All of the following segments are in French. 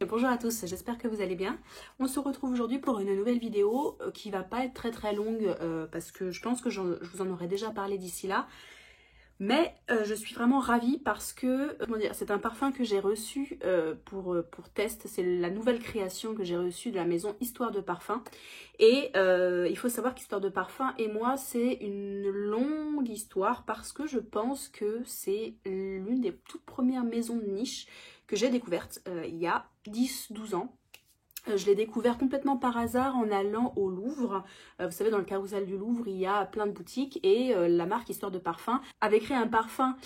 Bonjour à tous, j'espère que vous allez bien. On se retrouve aujourd'hui pour une nouvelle vidéo qui va pas être très longue parce que je pense que je vous en aurai déjà parlé d'ici là. Mais je suis vraiment ravie parce que c'est un parfum que j'ai reçu pour test. C'est la nouvelle création que j'ai reçue de la maison Histoire de Parfum. Et il faut savoir qu'Histoire de Parfum et moi, c'est une longue histoire parce que je pense que c'est l'une des toutes premières maisons de niche que j'ai découverte il y a 10-12 ans. Je l'ai découvert complètement par hasard en allant au Louvre. Vous savez, dans le carrousel du Louvre, il y a plein de boutiques et la marque Histoire de Parfum avait créé un parfum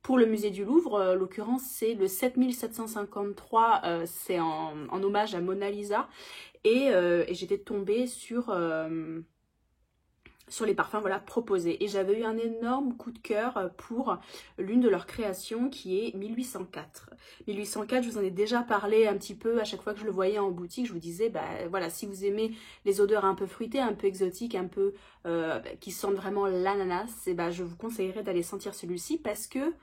pour le musée du Louvre. L'occurrence, c'est le 7753, c'est en hommage à Mona Lisa. Et j'étais tombée sur les parfums proposés. Et j'avais eu un énorme coup de cœur pour l'une de leurs créations qui est 1804. 1804, je vous en ai déjà parlé un petit peu à chaque fois que je le voyais en boutique. Je vous disais, voilà, si vous aimez les odeurs un peu fruitées, un peu exotiques, un peu qui sentent vraiment l'ananas, je vous conseillerais d'aller sentir celui-ci parce que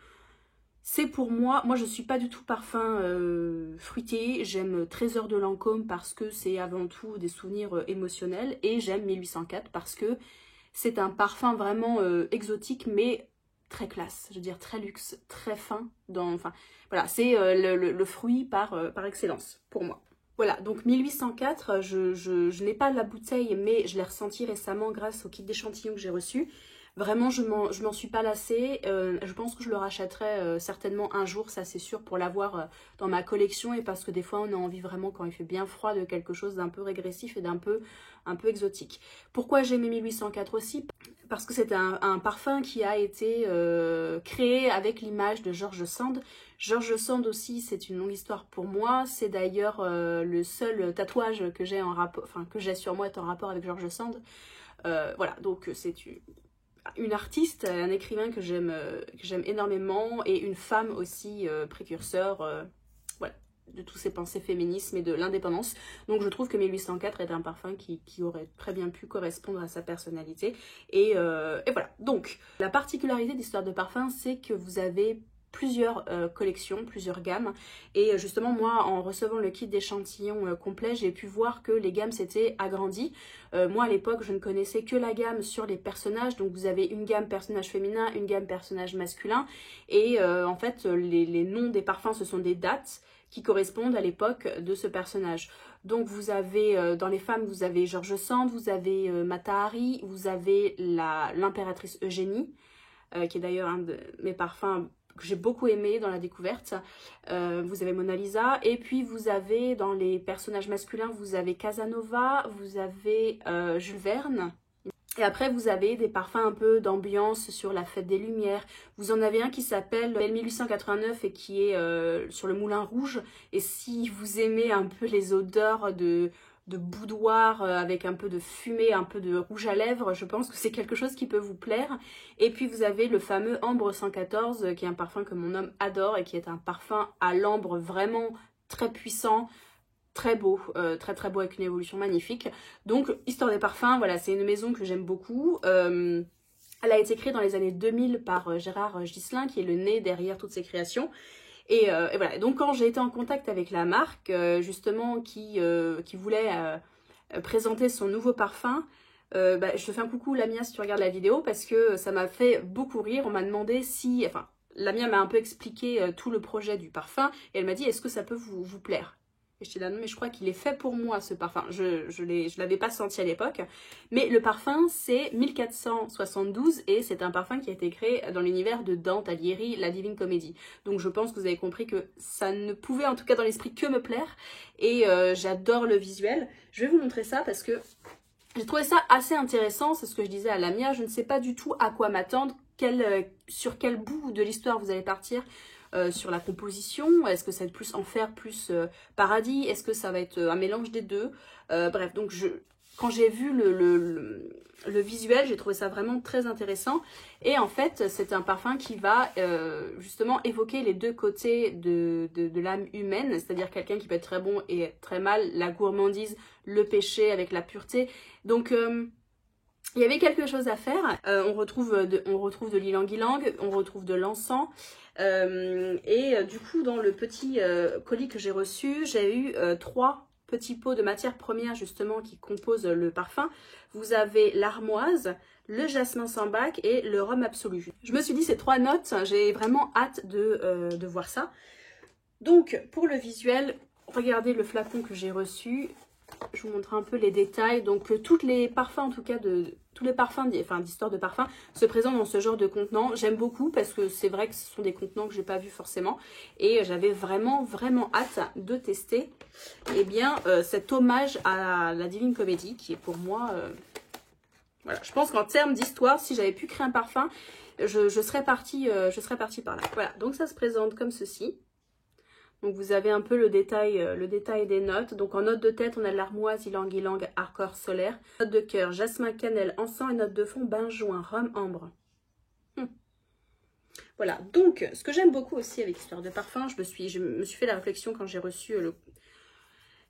c'est pour moi je suis pas du tout parfum fruité, j'aime Trésor de Lancôme parce que c'est avant tout des souvenirs émotionnels et j'aime 1804 parce que c'est un parfum vraiment exotique mais très classe, je veux dire très luxe, très fin, voilà, c'est le fruit par excellence pour moi. Voilà, donc 1804, je n'ai pas la bouteille mais je l'ai ressenti récemment grâce au kit d'échantillons que j'ai reçu. Vraiment, je m'en suis pas lassée. Je pense que je le rachèterai certainement un jour, ça c'est sûr, pour l'avoir dans ma collection et parce que des fois on a envie vraiment, quand il fait bien froid, de quelque chose d'un peu régressif et d'un peu exotique. Pourquoi j'ai mis 1804 aussi? Parce que c'est un parfum qui a été créé avec l'image de George Sand. George Sand aussi, c'est une longue histoire pour moi. C'est d'ailleurs le seul tatouage que j'ai sur moi est en rapport avec George Sand. Voilà, donc c'est une artiste, un écrivain que j'aime énormément et une femme aussi précurseur voilà, de tous ces pensées féminisme et de l'indépendance. Donc je trouve que 1804 est un parfum qui aurait très bien pu correspondre à sa personnalité. Et voilà, donc la particularité d'Histoire de Parfum, c'est que vous avez plusieurs collections, plusieurs gammes et justement moi en recevant le kit d'échantillons complet j'ai pu voir que les gammes s'étaient agrandies. Moi à l'époque je ne connaissais que la gamme sur les personnages, donc vous avez une gamme personnage féminin, une gamme personnage masculin et en fait les noms des parfums ce sont des dates qui correspondent à l'époque de ce personnage. Donc vous avez, dans les femmes, vous avez George Sand, vous avez Mata Hari, vous avez l'impératrice Eugénie, qui est d'ailleurs un de mes parfums que j'ai beaucoup aimé dans la découverte. Vous avez Mona Lisa, et puis vous avez dans les personnages masculins, vous avez Casanova, vous avez Jules Verne. Et après, vous avez des parfums un peu d'ambiance sur la fête des Lumières. Vous en avez un qui s'appelle 1889 et qui est sur le Moulin Rouge. Et si vous aimez un peu les odeurs de boudoir avec un peu de fumée, un peu de rouge à lèvres, je pense que c'est quelque chose qui peut vous plaire. Et puis vous avez le fameux Ambre 114 qui est un parfum que mon homme adore et qui est un parfum à l'ambre vraiment très puissant, très beau, très beau avec une évolution magnifique. Donc Histoire des Parfums, voilà, c'est une maison que j'aime beaucoup. Elle a été créée dans les années 2000 par Gérard Gislin qui est le nez derrière toutes ces créations. Et voilà, donc quand j'ai été en contact avec la marque, justement, qui voulait présenter son nouveau parfum, je te fais un coucou Lamia si tu regardes la vidéo, parce que ça m'a fait beaucoup rire. On m'a demandé si, enfin, Lamia m'a un peu expliqué tout le projet du parfum, et elle m'a dit, est-ce que ça peut vous plaire? Et je t'ai dit, non mais je crois qu'il est fait pour moi ce parfum. Je l'avais pas senti à l'époque. Mais le parfum c'est 1472 et c'est un parfum qui a été créé dans l'univers de Dante Alighieri, la Divine Comédie. Donc je pense que vous avez compris que ça ne pouvait en tout cas dans l'esprit que me plaire. Et j'adore le visuel. Je vais vous montrer ça parce que j'ai trouvé ça assez intéressant. C'est ce que je disais à Lamia. Je ne sais pas du tout à quoi m'attendre. Sur quel bout de l'histoire vous allez partir. Sur la composition, est-ce que ça va être plus enfer, plus paradis, est-ce que ça va être un mélange des deux, bref, donc quand j'ai vu le visuel, j'ai trouvé ça vraiment très intéressant, et en fait c'est un parfum qui va justement évoquer les deux côtés de l'âme humaine, c'est-à-dire quelqu'un qui peut être très bon et très mal, la gourmandise, le péché avec la pureté, donc Il y avait quelque chose à faire. On retrouve de l'ylang-ylang, on retrouve de l'encens. Du coup, dans le petit colis que j'ai reçu, j'ai eu 3 petits pots de matière première justement qui composent le parfum. Vous avez l'armoise, le jasmin sambac et le rhum absolu. Je me suis dit ces 3 notes, j'ai vraiment hâte de voir ça. Donc pour le visuel, regardez le flacon que j'ai reçu. Je vous montre un peu les détails. Donc tous les parfums, en tout cas, tous les parfums, enfin d'histoire de parfum, se présentent dans ce genre de contenant. J'aime beaucoup parce que c'est vrai que ce sont des contenants que j'ai pas vus forcément. Et j'avais vraiment, vraiment hâte de tester cet hommage à la Divine Comédie qui est pour moi... voilà. Je pense qu'en termes d'histoire, si j'avais pu créer un parfum, je serais partie par là. Voilà, donc ça se présente comme ceci. Donc vous avez un peu le détail des notes. Donc en note de tête, on a l'armoise, ylang-ylang, accord solaire. Note de cœur, jasmin, cannelle, encens et note de fond, benjoin, rhum, ambre. Voilà, donc ce que j'aime beaucoup aussi avec Histoire de parfum, je me suis fait la réflexion quand j'ai reçu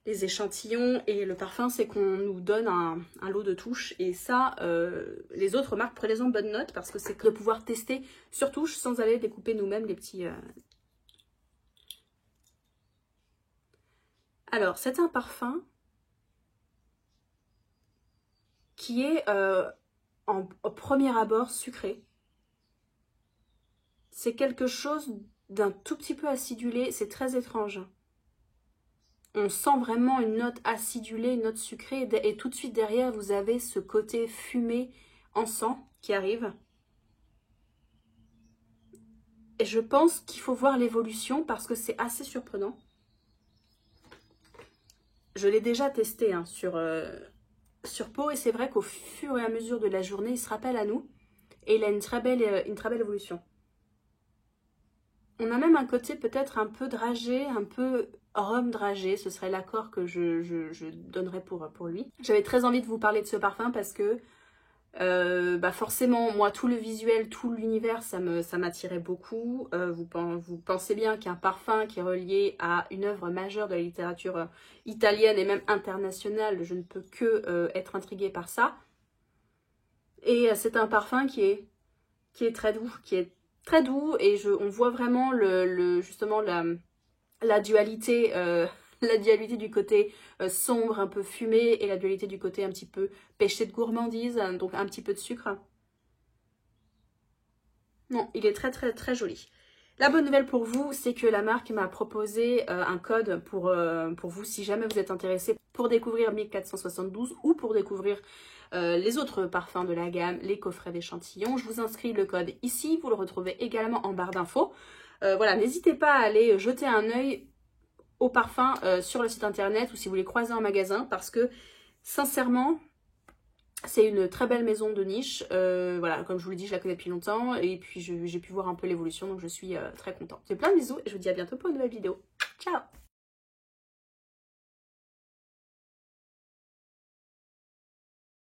les échantillons et le parfum, c'est qu'on nous donne un lot de touches. Et ça, les autres marques, prenez-en bonne note parce que c'est de pouvoir tester sur touche sans aller découper nous-mêmes les petits... Alors, c'est un parfum qui est au premier abord sucré. C'est quelque chose d'un tout petit peu acidulé, c'est très étrange. On sent vraiment une note acidulée, une note sucrée, et tout de suite derrière, vous avez ce côté fumé, encens qui arrive. Et je pense qu'il faut voir l'évolution parce que c'est assez surprenant. Je l'ai déjà testé hein, sur peau et c'est vrai qu'au fur et à mesure de la journée, il se rappelle à nous et il a une très belle évolution. On a même un côté peut-être un peu dragé, un peu rhum dragé, ce serait l'accord que je donnerais pour lui. J'avais très envie de vous parler de ce parfum parce que forcément, moi, tout le visuel, tout l'univers, ça m'attirait beaucoup. Vous pensez bien qu'un parfum qui est relié à une œuvre majeure de la littérature italienne et même internationale, je ne peux que être intriguée par ça. Et c'est un parfum qui est très doux, et on voit vraiment justement la dualité. La dualité du côté sombre, un peu fumé, et la dualité du côté un petit peu péché de gourmandise, donc un petit peu de sucre. Non, il est très très très joli. La bonne nouvelle pour vous, c'est que la marque m'a proposé un code pour vous, si jamais vous êtes intéressé, pour découvrir 1472 ou pour découvrir les autres parfums de la gamme, les coffrets d'échantillons. Je vous inscris le code ici, vous le retrouvez également en barre d'infos. Voilà, n'hésitez pas à aller jeter un œil au parfum sur le site internet ou si vous les croisez en magasin parce que sincèrement c'est une très belle maison de niche. Voilà, comme je vous l'ai dit, je la connais depuis longtemps et puis j'ai pu voir un peu l'évolution, donc je suis très contente. C'est plein de bisous et je vous dis à bientôt pour une nouvelle vidéo. Ciao!